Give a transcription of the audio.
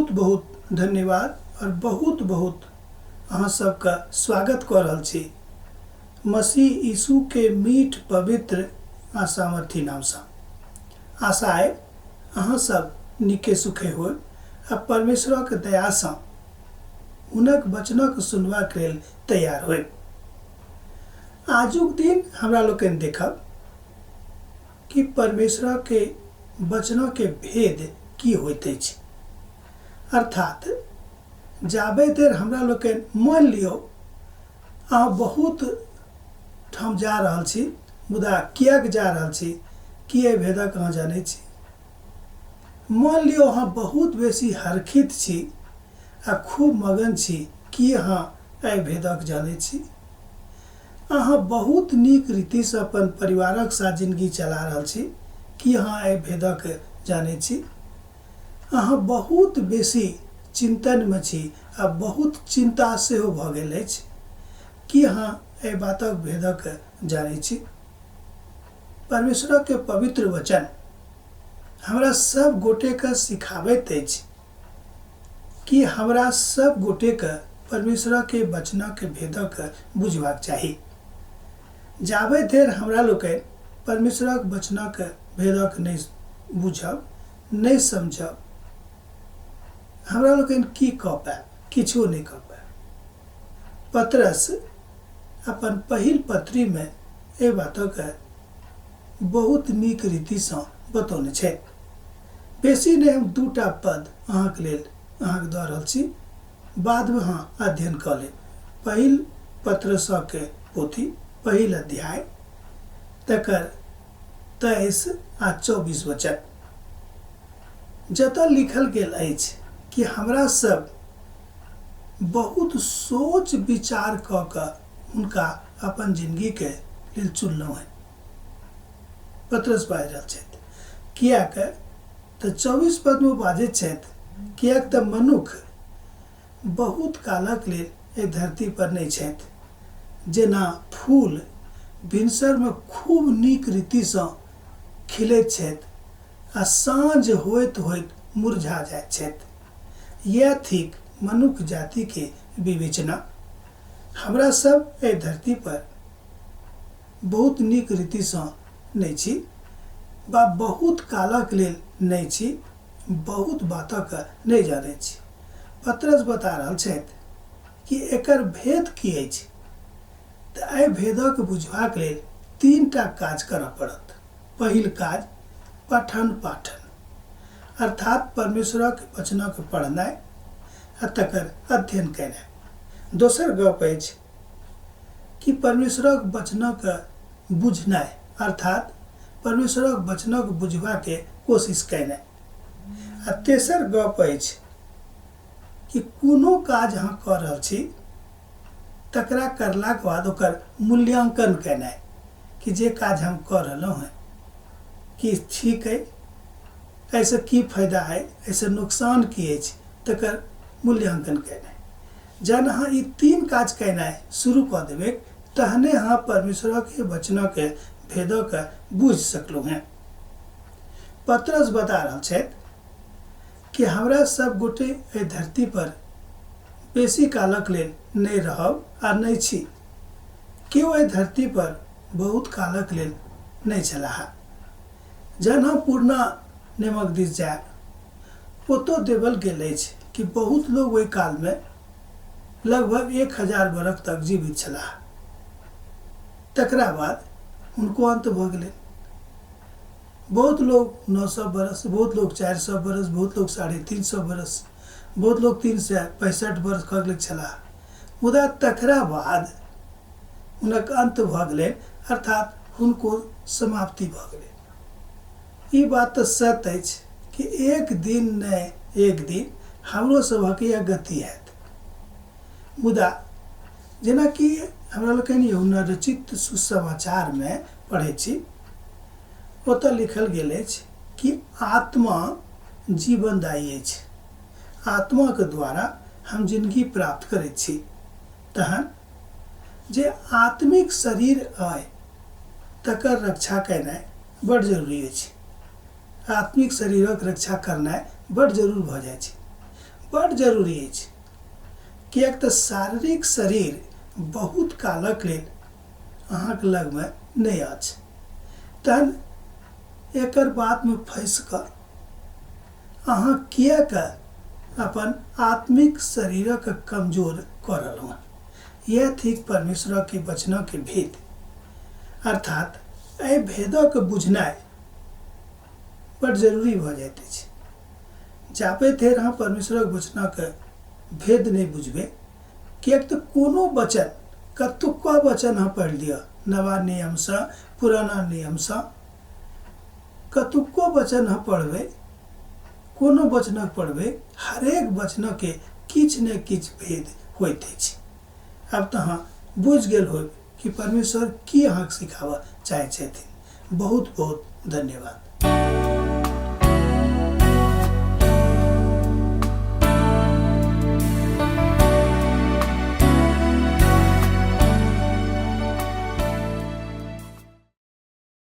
बहुत बहुत धन्यवाद और बहुत बहुत अहाँ सबका स्वागत कर रहल छी मसीह यीशु के मीठ पवित्र आ सामर्थी नाम से। आशा है अहाँ सब निके सुखे हो आ परमेश्वर के दया से हुनक वचनक सुनबाक लेल तैयार हो। आजुक दिन हमरा लोकनि देखब कि परमेश्वर के वचन के भेद की होइत अछि। अर्थात जाबे देर हमरा लोकनि मान लियो अहाँ बहुत ठाम जा रहल छी, मुदा किएक जा रहल छी, कि एहि भेदक अहाँ जानै छी। मान लियो अहाँ बहुत बेसी हरखित छी आ खूब मगन छी कि अहाँ एहि भेदक जानै छी। अहाँ बहुत नीक रीति से अपन परिवारक साथ जिंदगी चला रहल छी कि अहाँ एहि भेदक जानै छी। अहाँ बहुत बेसी चिंतन में छी आ बहुत चिंता सेहो भ गेल अछि कि अहाँ एहि बातक भेदक जानै छी। परमेश्वर के पवित्र वचन हमरा सब गोटे के सिखाबैत अछि कि हमरा सब गोटे के परमेश्वर के वचन के भेदक बुझबाक चाही। जाबे देर हमरा लोकनि परमेश्वरक वचनक भेदक नहीं बुझब, नहीं समझब, हमरा लोकनि की कह पाएब, किछो नहीं कह पाएब। पतरस अपन पहिल पत्री में ए बातक बहुत नीक रीति से बतौने छै। बेसी नहीं हम दूटा पद अहाँक लेल अहाँक दऽ रहल छी, बाद में अहाँ अध्ययन कऽ लेब। पहिल पत्रस के पोथी पहिल अध्याय तकर 23 आ 24 वचन, जतऽ लिखल गेल अछि कि हमरा सब बहुत सोच विचार क के उनका अपन जिंदगी के लेल चुनलहुँ है। पतरस बाजि रहल छथि किएक तऽ 24 पद में बाजैत छथि किएक तऽ मनुख बहुत कालक लेल एहि धरती पर नहीं छथि। जेना फूल भिनसर में खूब नीक रीति से खिलैत छथि आ साँझ होइत होइत मुरझा जाइत छथि, यह थिक मनुख जाति के विवेचना। हमरा सब एहि धरती पर बहुत नीक रीति से नहीं छी, बा बहुत कालक लेल नहीं छी, बहुत बातक नहीं जानै छी। पतरस बता रहल छथि कि एकर भेद की अछि। तऽ एहि भेदक बुझबाक लेल 3टा काज करऽ पड़त। पहिल काज पठन पाठन, अर्थात परमेश्वरक वचनक पढ़नाइ आ तकर अध्ययन केनाइ। दोसर गप अछि कि परमेश्वरक वचनक बुझनाइ, अर्थात परमेश्वरक वचनक बुझबा के कोशिश केनाइ। आ तेसर गप अछि कि कोनो काज अहाँ कऽ रहल छी तकरा करलाक बाद ओकर मूल्यांकन केनाइ कि जे काज हम कऽ रहलहुँ हैं कि ठीक है, ऐसे की फायदा है, ऐसे नुकसान की अछि, तकर मूल्यांकन केनाइ। जहन अहाँ ई 3 काज केनाइ शुरू कऽ देबै तहने अहाँ परमेश्वर के वचन के भेदक बुझ सकलहुँ हैं। पतरस बता रहल छथि कि हमरा सब गोटे एहि धरती पर बेसी कालक लेल नहीं रहब आ नहीं छी। केओ एहि धरती पर बहुत कालक लेल नहीं छलाह। जहन हम पूर्णा नेमक दिस जायब ओतऽ देवल गेल अछि कि बहुत लोग ओहि काल में लगभग 1000 बरख तक जीवित छलाह। तकरा बाद उनको अंत भ गेलै। बहुत लोग 900 बरस, बहुत लोग 400 बरस, बहुत लोग 350 बरस, बहुत लोग 365 बरस खगले छलाह। मुदा तकरा बाद हुनक अंत भ गेलै, अर्थात हुनको समाप्ति भ गेलै। ई बात तऽ सत्य अछि कि एक दिन नहीं एक दिन हमरो सभक यह गति हैत। मुदा जेना कि हमरा लोकनि यूहन्ना रचित सुसमाचार में पढ़ै छी, ओतऽ लिखल गेल अछि कि आत्मा जीवनदायी अछि, आत्मा के द्वारा हम जिंदगी प्राप्त करैत छी। तहन जे आत्मिक शरीर अइ तकर रक्षा केनाइ बड़ जरूरी अछि। आत्मिक शरीरक रक्षा करनाइ बड़ जरूर भऽ जाइ छै। बड़ जरूरी अछि, किएक तऽ शारीरिक शरीर बहुत कालक लेल अहाँके लगमे नहि अछि। तहन एकर बातमे फँसि कऽ अहाँ किएक अपन आत्मिक शरीरक कमजोर कऽ रहलहुँ हँ। यह थिक परमेश्वरक वचनक भेद, अर्थात एहि भेदक बुझनाइ बड़ जरूरी भऽ जाइत अछि। जाबे धरि अहाँ परमेश्वरक वचनक भेद नहि बुझबै, किएक तऽ कोनो वचन, कतुक्का वचन अहाँ पढ़ि लिअ, नवा नियमसँ पुराना नियमसँ कतुक्को वचन अहाँ पढ़बै, कोनो वचनक पढ़बै, हरेक वचनके किछु ने किछु भेद होइत अछि। आब तऽ अहाँ बुझि गेल होब कि परमेश्वर की अहाँके सिखाबऽ चाहै छथिन। बहुत बहुत धन्यवाद।